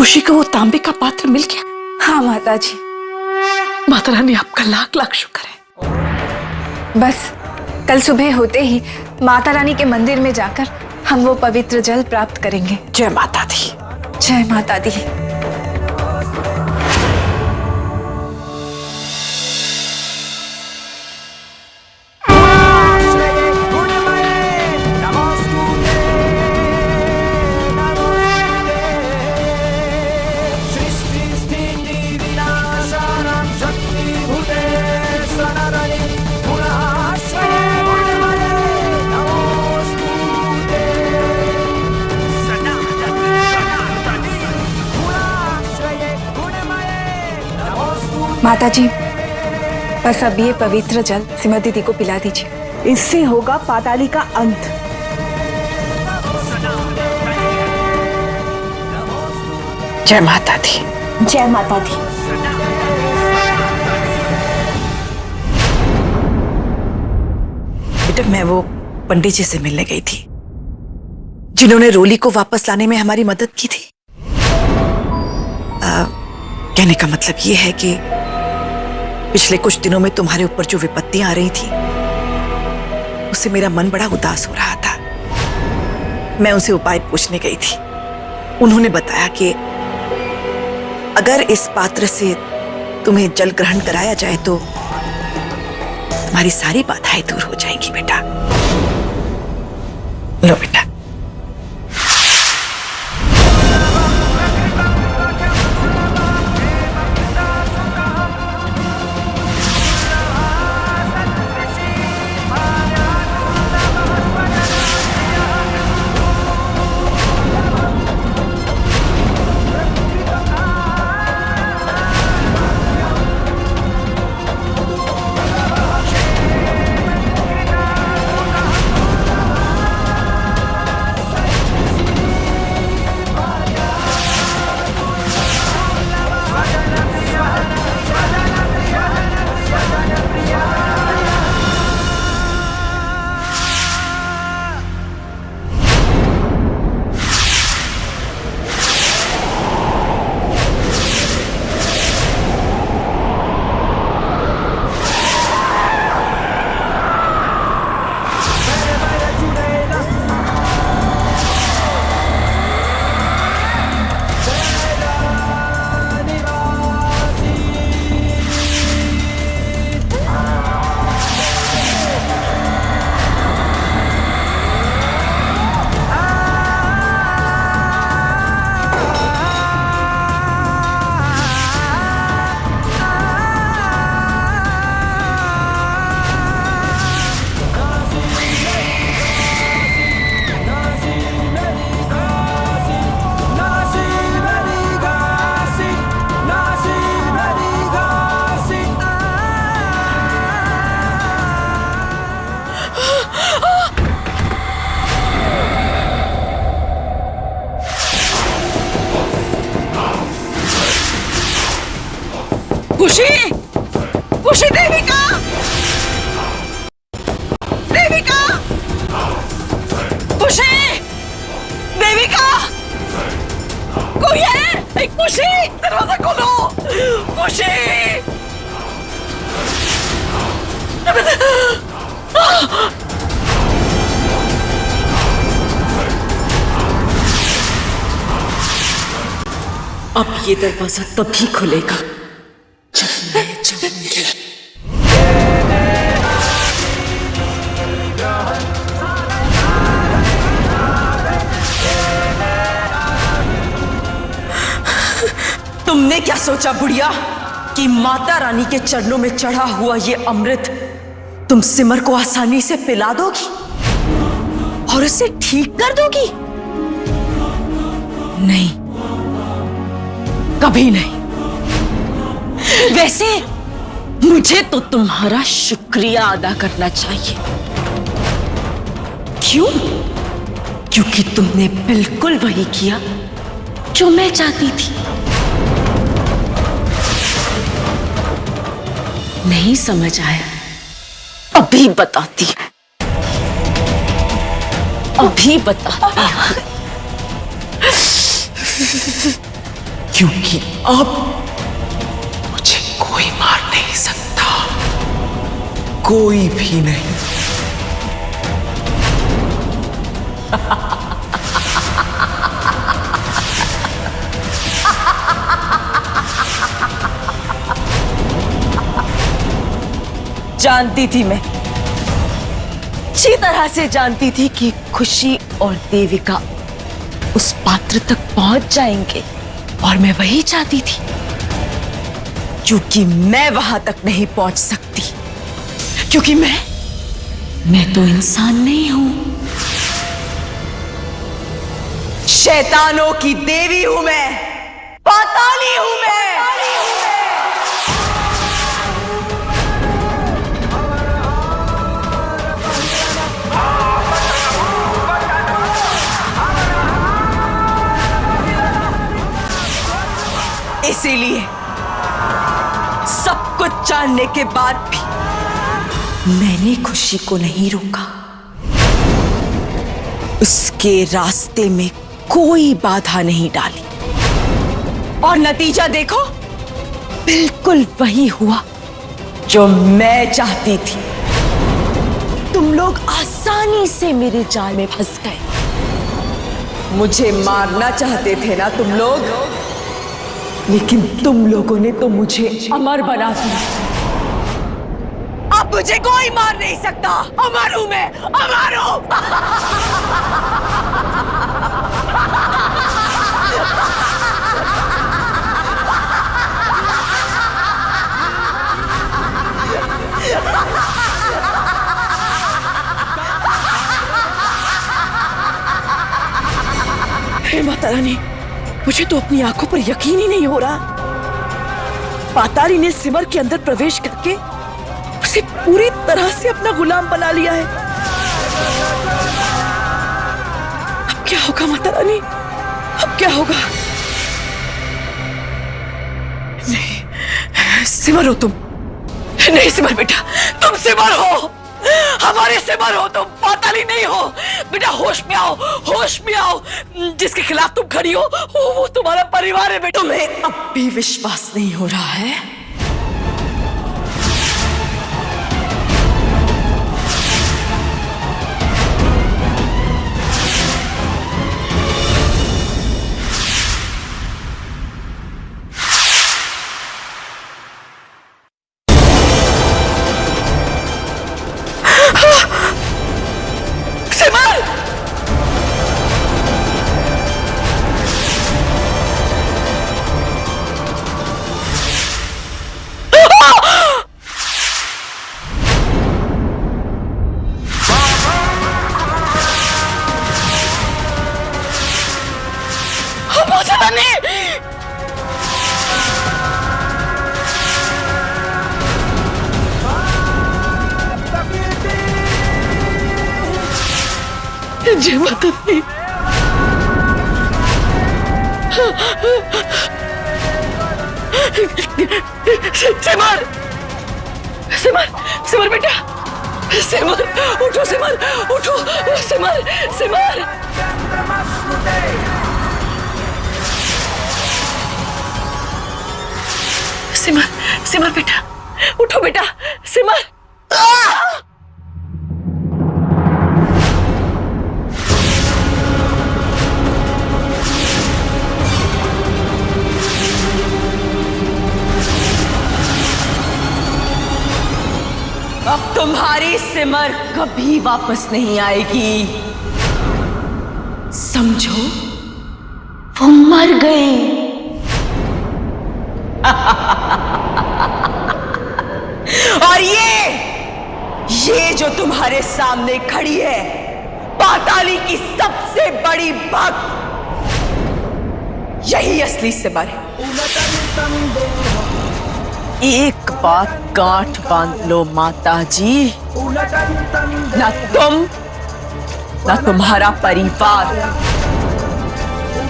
खुशी को वो तांबे का पात्र मिल गया? हाँ माता जी। माता रानी आपका लाख लाख शुक्र है। बस कल सुबह होते ही माता रानी के मंदिर में जाकर हम वो पवित्र जल प्राप्त करेंगे। जय माता दी। जय माता दी। माता जी, बस अब ये पवित्र जल सिमर दीदी को पिला दीजिए। इससे होगा पाताली का अंत। जय माता दी। जय माता दी। बेटा, मैं वो पंडित जी से मिलने गई थी जिन्होंने रोली को वापस लाने में हमारी मदद की थी। कहने का मतलब ये है कि पिछले कुछ दिनों में तुम्हारे ऊपर जो विपत्तियां आ रही थी उससे मेरा मन बड़ा उदास हो रहा था। मैं उनसे उपाय पूछने गई थी। उन्होंने बताया कि अगर इस पात्र से तुम्हें जल ग्रहण कराया जाए तो तुम्हारी सारी बाधाएं दूर हो जाएंगी बेटा। लो बेटा। खुशी, खुशी, देविका, देविका, खुशी, देविका, कोई है? खुशी, दरवाजा खोलो। खुशी, अब ये दरवाजा तभी खुलेगा जब मैं चाहूंगी। तुमने क्या सोचा बुढ़िया कि माता रानी के चरणों में चढ़ा हुआ ये अमृत तुम सिमर को आसानी से पिला दोगी और उसे ठीक कर दोगी? नहीं, कभी नहीं। वैसे मुझे तो तुम्हारा शुक्रिया अदा करना चाहिए। क्यों? क्योंकि तुमने बिल्कुल वही किया जो मैं चाहती थी। नहीं समझ आया? अभी बताती है, अभी बताती है। क्योंकि अब मुझे कोई मार नहीं सकता, कोई भी नहीं। जानती थी मैं, अच्छी तरह से जानती थी कि खुशी और देविका उस पात्र तक पहुंच जाएंगे, और मैं वही चाहती थी, क्योंकि मैं वहां तक नहीं पहुंच सकती, क्योंकि मैं तो इंसान नहीं हूं, शैतानों की देवी हूं मैं, पाताली हूं मैं। इसीलिए सब कुछ जानने के बाद भी मैंने खुशी को नहीं रोका। उसके रास्ते में कोई बाधा नहीं डाली, और नतीजा देखो, बिल्कुल वही हुआ जो मैं चाहती थी। तुम लोग आसानी से मेरे जाल में फंस गए। मुझे मारना चाहते थे ना तुम लोग, लेकिन तुम लोगों ने तो मुझे अमर बना दिया। अब मुझे कोई मार नहीं सकता, अमर हूं मैं, अमर हूं। हे माता रानी, मुझे तो अपनी आंखों पर यकीन ही नहीं हो रहा। पाताली ने सिमर के अंदर प्रवेश करके उसे पूरी तरह से अपना गुलाम बना लिया है। अब क्या होगा माता रानी, अब क्या होगा? नहीं, सिमर हो तुम। नहीं सिमर बेटा, तुम सिमर हो, हमारे सिमर हो तुम, पाताली नहीं हो। बेटा होश में आओ, होश में आओ। जिसके खिलाफ तुम खड़ी हो वो तुम्हारा परिवार है बेटा। तुम्हें अब भी विश्वास नहीं हो रहा है? जय माता दी। सिमर, सिमर, सिमर बेटा, सिमर उठो, सिमर उठो, सिमर, सिमर। सिमर, सिमर बेटा, उठो बेटा, सिमर। अब तुम्हारी सिमर कभी वापस नहीं आएगी, समझो, वो मर गई। और ये जो तुम्हारे सामने खड़ी है, पाताली की सबसे बड़ी भक्त, यही असली सिमर है। एक बात गांठ बांध लो माता जी, ना तुम, ना तुम्हारा परिवार,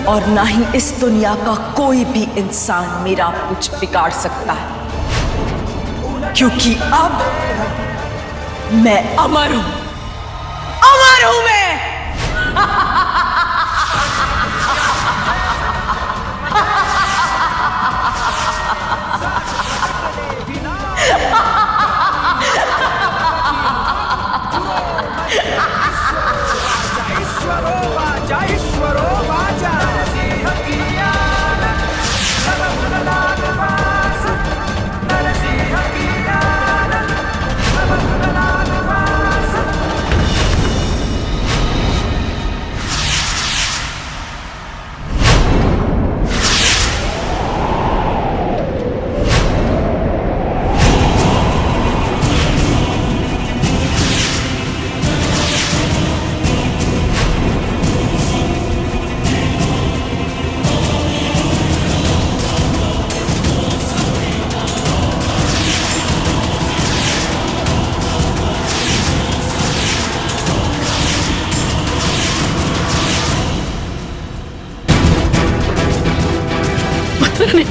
और ना ही इस दुनिया का कोई भी इंसान मेरा कुछ बिगाड़ सकता है, क्योंकि अब मैं अमर हूं, अमर हूं मैं। माता रानी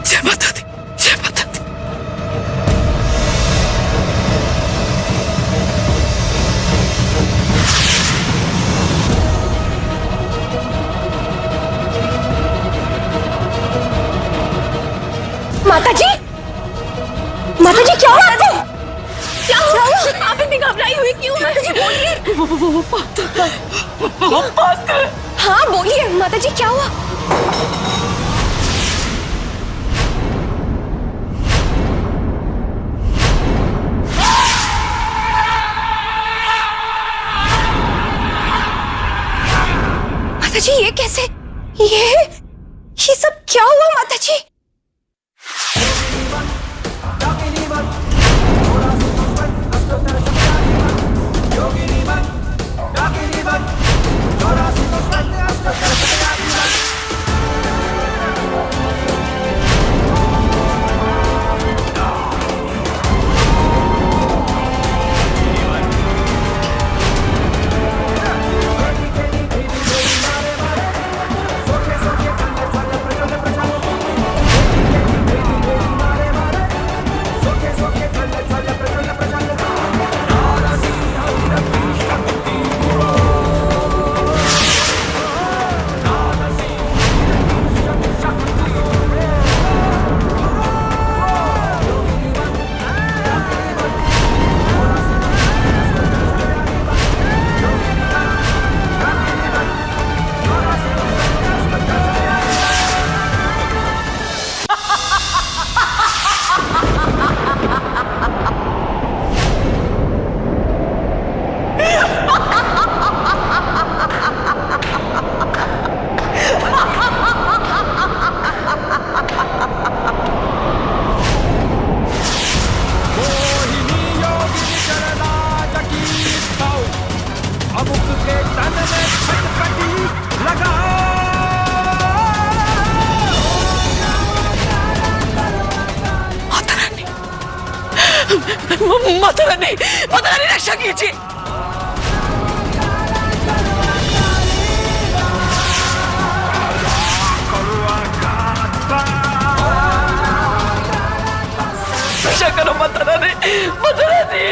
जय माता दी, जय माता दी। माताजी, माताजी क्या हुआ? क्या हुआ? आप इतनी घबराई हुई क्यों? माताजी बोलिए। वो पात्र हाँ बोलिए माताजी, क्या हुआ? माताजी ये कैसे? ये सब क्या हुआ माताजी? माता रानी रक्षा कीजिए। रक्षा करो माता रानी, माता रानी।